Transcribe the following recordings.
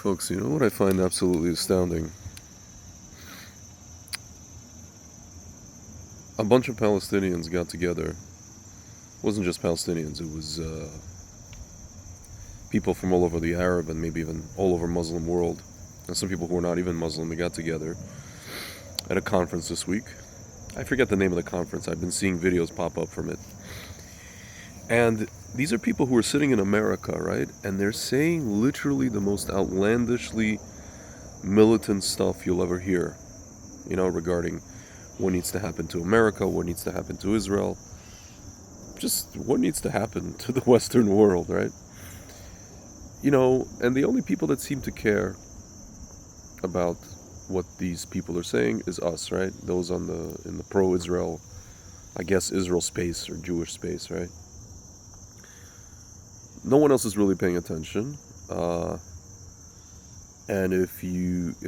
Folks, you know what I find absolutely astounding? A bunch of Palestinians got together. It wasn't just Palestinians, it was people from all over the Arab and maybe even all over Muslim world. And some people who are not even Muslim, they got together at a conference this week. I forget the name of the conference. I've been seeing videos pop up from it. And these are people who are sitting in America, right? And they're saying literally the most outlandishly militant stuff you'll ever hear, regarding what needs to happen to America, what needs to happen to Israel, just what needs to happen to the Western world, right? And the only people that seem to care about what these people are saying is us, right? Those in the pro-Israel, I guess Israel space or Jewish space, right? No one else is really paying attention. And if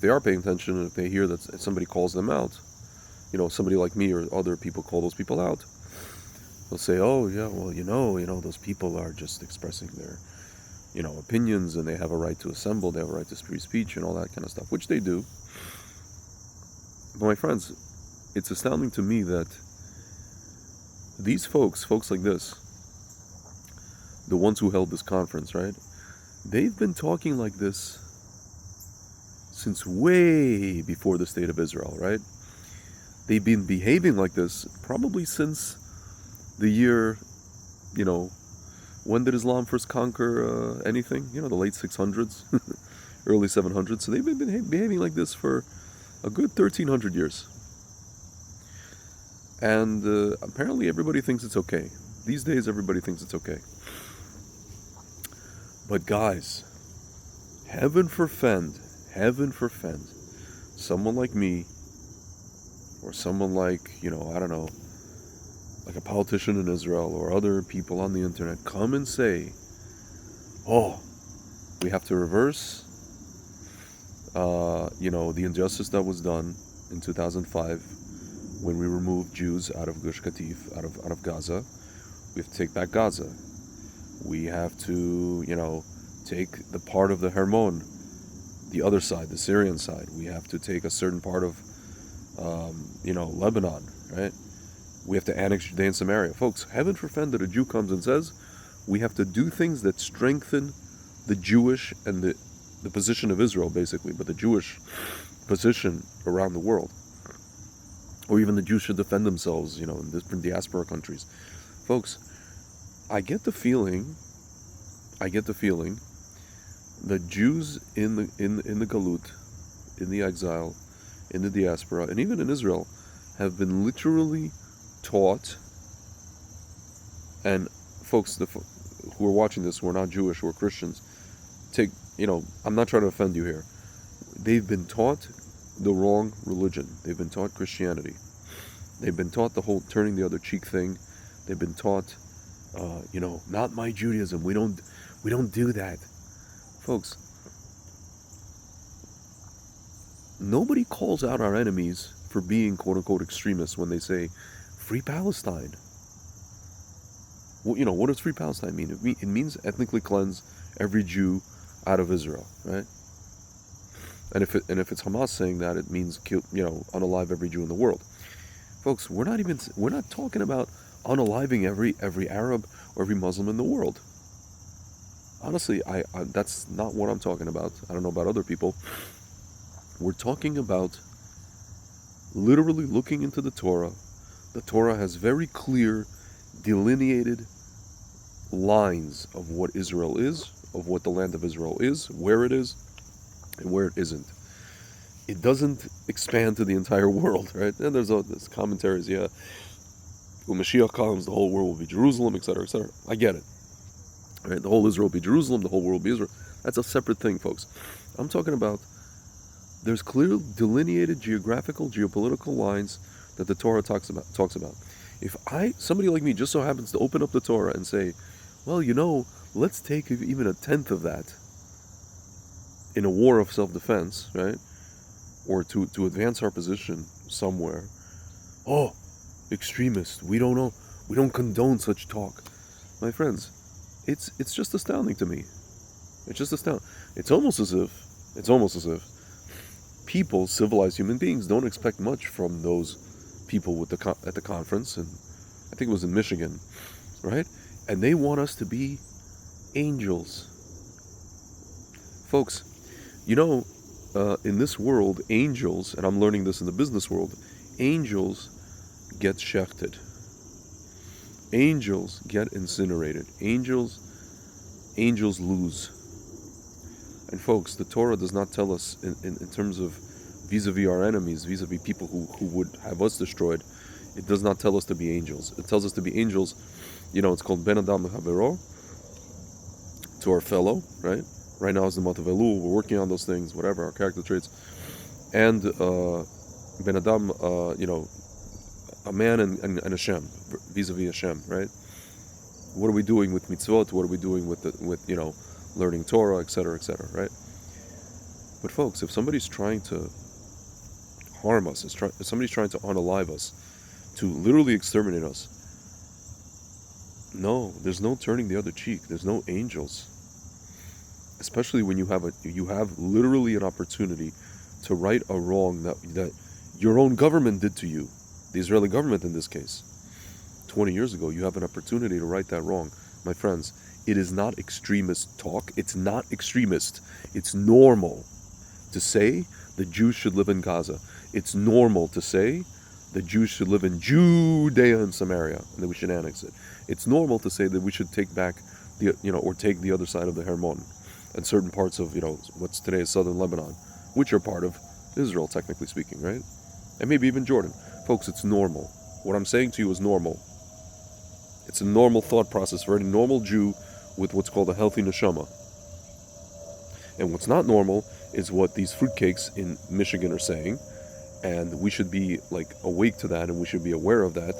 they are paying attention, and if they hear that somebody calls them out, somebody like me or other people call those people out, they'll say, "Oh yeah, well, those people are just expressing their, opinions, and they have a right to assemble, they have a right to free speech and all that kind of stuff," which they do. But my friends, it's astounding to me that these folks like this, the ones who held this conference, right? They've been talking like this since way before the state of Israel, right? They've been behaving like this probably since the year, when did Islam first conquer anything? The late 600s, early 700s. So they've been behaving like this for a good 1300 years. And apparently everybody thinks it's okay. These days everybody thinks it's okay. But guys, heaven forfend, someone like me, or someone like, I don't know, like a politician in Israel or other people on the internet come and say, "Oh, we have to reverse, the injustice that was done in 2005 when we removed Jews out of Gush Katif, out of Gaza. We have to take back Gaza. We have to, take the part of the Hermon, the other side, the Syrian side. We have to take a certain part of, Lebanon, right? We have to annex Judea and Samaria." Folks, heaven forfend that a Jew comes and says, we have to do things that strengthen the Jewish and the position of Israel, basically, but the Jewish position around the world. Or even the Jews should defend themselves, in different diaspora countries. Folks, I get the feeling that Jews in the Galut, in the exile, in the diaspora, and even in Israel, have been literally taught. And folks who are watching this, who are not Jewish, who are Christians, I'm not trying to offend you here. They've been taught the wrong religion. They've been taught Christianity. They've been taught the whole turning the other cheek thing. They've been taught, not my Judaism. We don't do that. Folks, nobody calls out our enemies for being quote-unquote extremists when they say, "Free Palestine." Well, what does Free Palestine mean? It means ethnically cleanse every Jew out of Israel, right? And if it's Hamas saying that, it means kill, unalive every Jew in the world. Folks, we're not talking about unaliving every Arab or every Muslim in the world. Honestly, I that's not what I'm talking about. I don't know about other people. We're talking about literally looking into the Torah. The Torah has very clear, delineated lines of what Israel is, of what the land of Israel is, where it is, and where it isn't. It doesn't expand to the entire world, right? And there's commentaries, yeah, when Mashiach comes, the whole world will be Jerusalem, etc., etc. I get it. Right? The whole Israel will be Jerusalem, the whole world will be Israel. That's a separate thing, folks. I'm talking about there's clear delineated geographical, geopolitical lines that the Torah talks about. If somebody like me just so happens to open up the Torah and say, well, let's take even a tenth of that in a war of self-defense, right? Or to advance our position somewhere. Oh, extremists, we don't know. We don't condone such talk. My friends, it's just astounding to me. It's just astounding. It's almost as if It's almost as if people, civilized human beings, don't expect much from those people with at the conference, and I think it was in Michigan, right? And they want us to be angels. Folks, you know, in this world, angels, and I'm learning this in the business world, angels get shechted. Angels get incinerated. Angels lose. And folks, the Torah does not tell us in terms of vis-a-vis our enemies, vis-a-vis people who would have us destroyed, it does not tell us to be angels. It tells us to be angels, it's called Ben Adam Havero, to our fellow, right? Right now is the month of Elul, we're working on those things, whatever, our character traits. And Ben Adam, a man and Hashem, vis-a-vis Hashem, right? What are we doing with mitzvot? What are we doing with learning Torah, etc., right? But folks, if somebody's trying to harm us, if somebody's trying to unalive us, to literally exterminate us, no, there's no turning the other cheek. There's no angels. Especially when you have literally an opportunity to right a wrong that your own government did to you, the Israeli government in this case. 20 years ago, you have an opportunity to right that wrong. My friends, it is not extremist talk. It's not extremist. It's normal to say the Jews should live in Gaza. It's normal to say the Jews should live in Judea and Samaria, and that we should annex it. It's normal to say that we should take back or take the other side of the Hermon and certain parts of, what's today is southern Lebanon, which are part of Israel, technically speaking, right? And maybe even Jordan. Folks, it's normal. What I'm saying to you is normal. It's a normal thought process for any normal Jew with what's called a healthy neshama. And what's not normal is what these fruitcakes in Michigan are saying, and we should be awake to that, and we should be aware of that.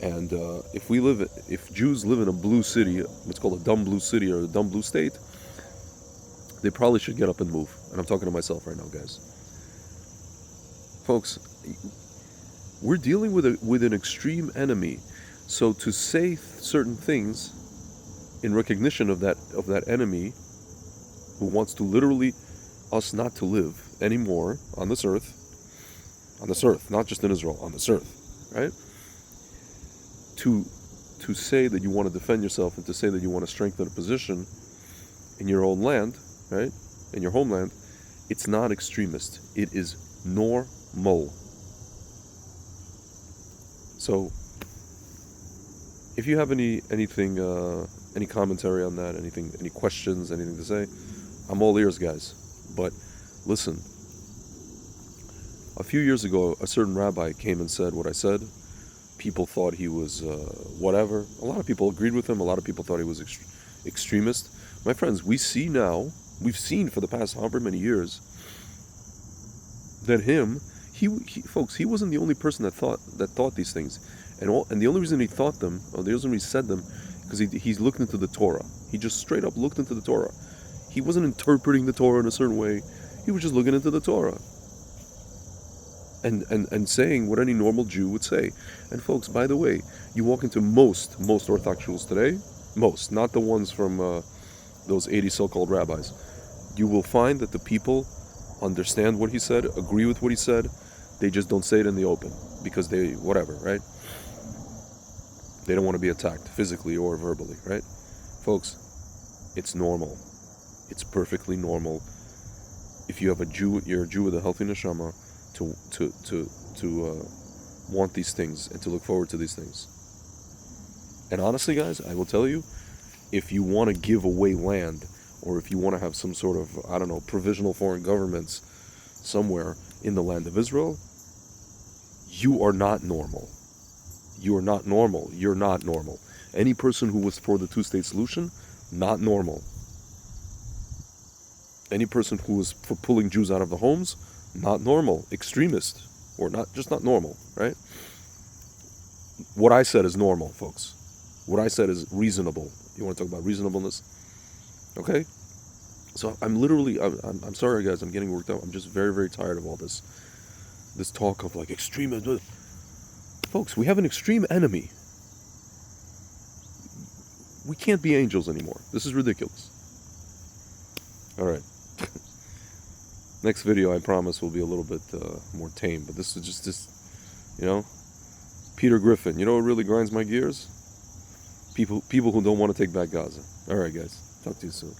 And if Jews live in a blue city, what's called a dumb blue city or a dumb blue state, they probably should get up and move. And I'm talking to myself right now, guys. Folks, we're dealing with an extreme enemy. So to say certain things in recognition of that enemy who wants to literally us not to live anymore on this earth, not just in Israel, on this earth, right? To say that you want to defend yourself and to say that you want to strengthen a position in your own land, right? In your homeland, it's not extremist. It is normal. So, if you have any commentary on that, any questions, anything to say, I'm all ears, guys. But listen, a few years ago, a certain rabbi came and said what I said. People thought he was whatever. A lot of people agreed with him. A lot of people thought he was extremist. My friends, we've seen for the past however many years that folks, he wasn't the only person that thought these things, and the only reason he thought them, or the reason he said them, because he's looked into the Torah. He just straight up looked into the Torah. He wasn't interpreting the Torah in a certain way. He was just looking into the Torah. And saying what any normal Jew would say. And folks, by the way, you walk into most Orthodox schools today, not the ones from those 80 so-called rabbis, you will find that the people understand what he said, agree with what he said, they just don't say it in the open, because they, whatever, right? They don't want to be attacked physically or verbally, right? Folks, it's normal. It's perfectly normal. If you have you're a Jew with a healthy neshama, to want these things and to look forward to these things. And honestly, guys, I will tell you, if you want to give away land, or if you want to have some sort of, provisional foreign governments somewhere in the land of Israel, you are not normal. You are not normal. You're not normal. Any person who was for the two-state solution, not normal. Any person who was for pulling Jews out of the homes, not normal. Extremist. Or just not normal, right? What I said is normal, folks. What I said is reasonable. You want to talk about reasonableness? Okay? So I'm sorry, guys, I'm getting worked out. I'm just very, very tired of all this talk of extreme. Folks, we have an extreme enemy. We can't be angels anymore. This is ridiculous. All right. Next video, I promise, will be a little bit more tame. But this is just this, you know, Peter Griffin. You know what really grinds my gears? People who don't want to take back Gaza. All right, guys. Talk to you soon.